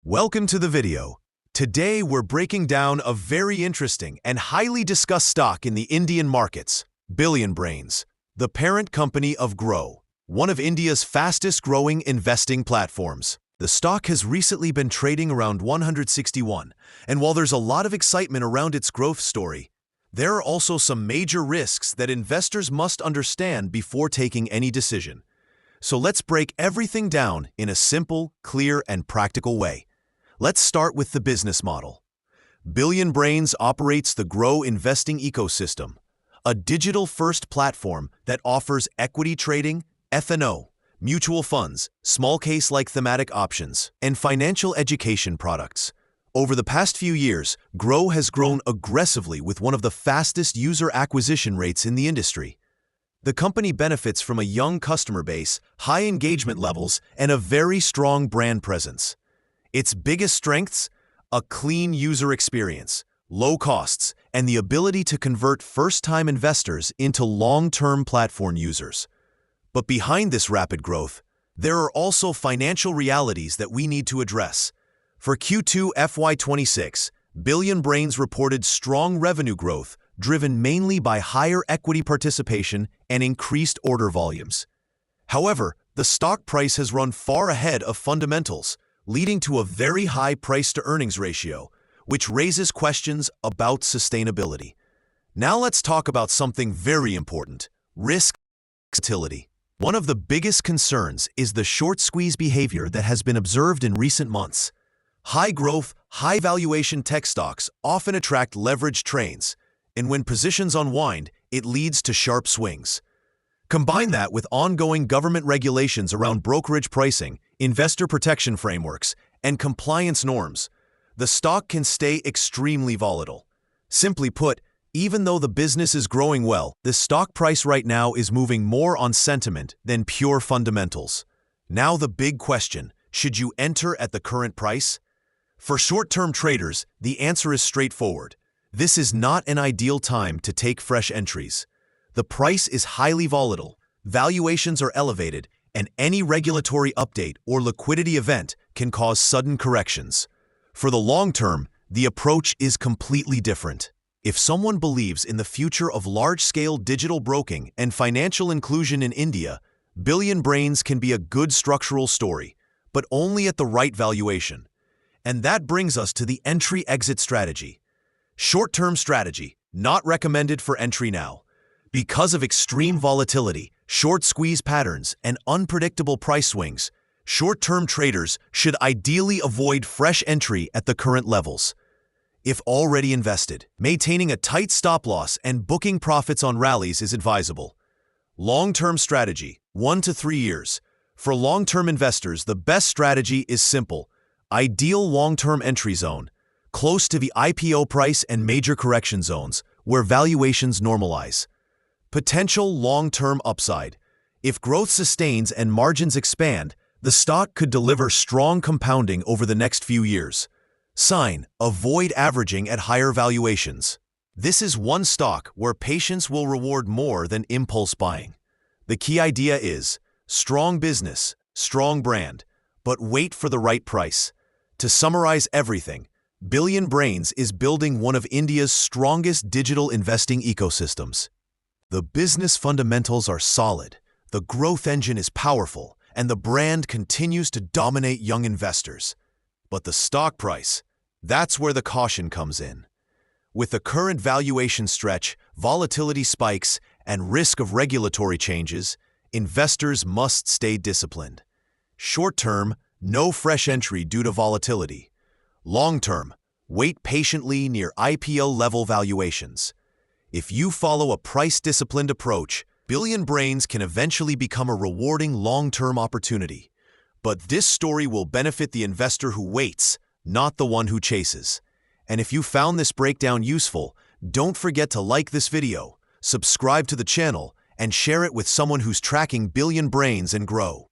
Welcome to the video. Today we're breaking down a very interesting and highly discussed stock in the Indian markets, BillionBrains, the parent company of Groww, one of India's fastest growing investing platforms. The stock has recently been trading around 161, and while there's a lot of excitement around its growth story, there are also some major risks that investors must understand before taking any decision. So let's break everything down in a simple, clear, and practical way. Let's start with the business model. BillionBrains operates the Groww investing ecosystem, a digital-first platform that offers equity trading, F&O, mutual funds, small case-like thematic options, and financial education products. Over the past few years, Groww has grown aggressively with one of the fastest user acquisition rates in the industry. The company benefits from a young customer base, high engagement levels, and a very strong brand presence. Its biggest strengths? A clean user experience, low costs, and the ability to convert first-time investors into long-term platform users. But behind this rapid growth, there are also financial realities that we need to address. For Q2 FY26, BillionBrains reported strong revenue growth driven mainly by higher equity participation and increased order volumes. However, the stock price has run far ahead of fundamentals, leading to a very high price-to-earnings ratio, which raises questions about sustainability. Now let's talk about something very important: risk volatility. One of the biggest concerns is the short squeeze behavior that has been observed in recent months. High-growth, high-valuation tech stocks often attract leveraged trades, and when positions unwind, it leads to sharp swings. Combine that with ongoing government regulations around brokerage pricing, investor protection frameworks, and compliance norms, the stock can stay extremely volatile. Simply put, even though the business is growing well, the stock price right now is moving more on sentiment than pure fundamentals. Now the big question: should you enter at the current price? For short-term traders, the answer is straightforward. This is not an ideal time to take fresh entries. The price is highly volatile, valuations are elevated, and any regulatory update or liquidity event can cause sudden corrections. For the long term, the approach is completely different. If someone believes in the future of large-scale digital broking and financial inclusion in India, BillionBrains can be a good structural story, but only at the right valuation. And that brings us to the entry-exit strategy. Short-term strategy, not recommended for entry now. Because of extreme volatility, short squeeze patterns, and unpredictable price swings, short-term traders should ideally avoid fresh entry at the current levels. If already invested, maintaining a tight stop-loss and booking profits on rallies is advisable. Long-term strategy, 1 to 3 years. For long-term investors, the best strategy is simple. Ideal long-term entry zone, close to the IPO price and major correction zones, where valuations normalize. Potential long-term upside. If growth sustains and margins expand, the stock could deliver strong compounding over the next few years. Sign: avoid averaging at higher valuations. This is one stock where patience will reward more than impulse buying. The key idea is strong business, strong brand, but wait for the right price. To summarize everything, BillionBrains is building one of India's strongest digital investing ecosystems. The business fundamentals are solid, the growth engine is powerful, and the brand continues to dominate young investors. But the stock price, that's where the caution comes in. With the current valuation stretch, volatility spikes, and risk of regulatory changes, investors must stay disciplined. Short-term, no fresh entry due to volatility. Long-term, wait patiently near IPO-level valuations. If you follow a price-disciplined approach, BillionBrains can eventually become a rewarding long-term opportunity. But this story will benefit the investor who waits, not the one who chases. And if you found this breakdown useful, don't forget to like this video, subscribe to the channel, and share it with someone who's tracking BillionBrains and Groww.